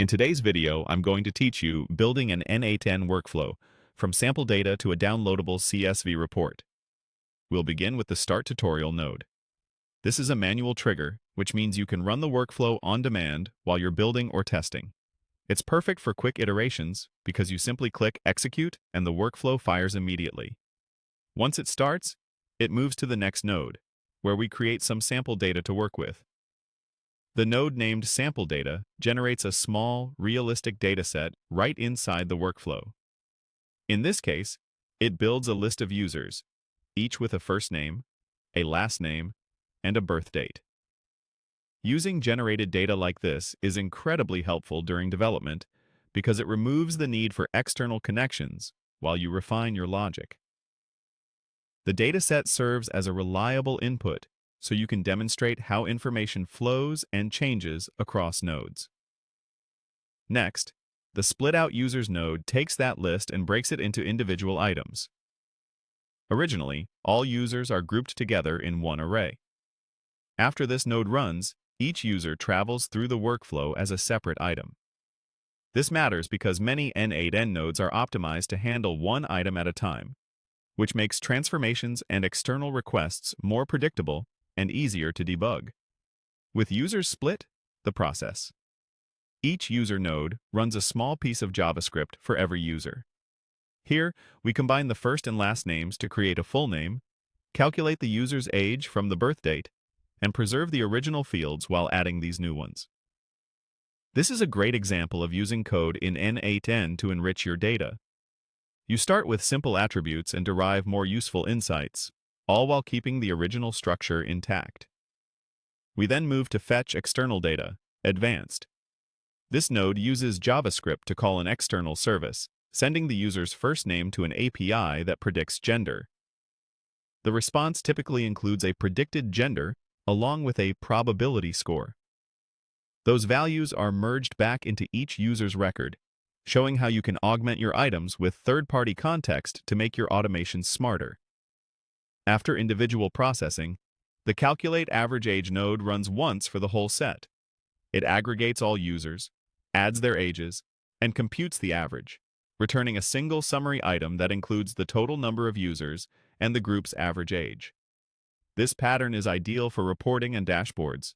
In today's video, I'm going to teach you building an n8n workflow from sample data to a downloadable CSV report. We'll begin with the Start Tutorial node. This is a manual trigger, which means you can run the workflow on demand while you're building or testing. It's perfect for quick iterations because you simply click Execute and the workflow fires immediately. Once it starts, it moves to the next node, where we create some sample data to work with. The node named Sample Data generates a small, realistic dataset right inside the workflow. In this case, it builds a list of users, each with a first name, a last name, and a birth date. Using generated data like this is incredibly helpful during development because it removes the need for external connections while you refine your logic. The dataset serves as a reliable input so you can demonstrate how information flows and changes across nodes. Next, the split-out users node takes that list and breaks it into individual items. Originally, all users are grouped together in one array. After this node runs, each user travels through the workflow as a separate item. This matters because many n8n nodes are optimized to handle one item at a time, which makes transformations and external requests more predictable and easier to debug. With users split, the process. Each user node runs a small piece of JavaScript for every user. Here, we combine the first and last names to create a full name, calculate the user's age from the birth date, and preserve the original fields while adding these new ones. This is a great example of using code in n8n to enrich your data. You start with simple attributes and derive more useful insights, all while keeping the original structure intact. We then move to Fetch External Data, Advanced. This node uses JavaScript to call an external service, sending the user's first name to an API that predicts gender. The response typically includes a predicted gender along with a probability score. Those values are merged back into each user's record, showing how you can augment your items with third-party context to make your automation smarter. After individual processing, the Calculate Average Age node runs once for the whole set. It aggregates all users, adds their ages, and computes the average, returning a single summary item that includes the total number of users and the group's average age. This pattern is ideal for reporting and dashboards.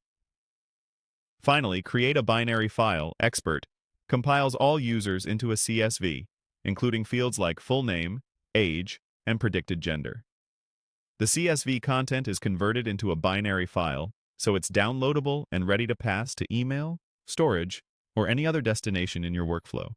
Finally, create a binary file, Expert, compiles all users into a CSV, including fields like full name, age, and predicted gender. The CSV content is converted into a binary file, so it's downloadable and ready to pass to email, storage, or any other destination in your workflow.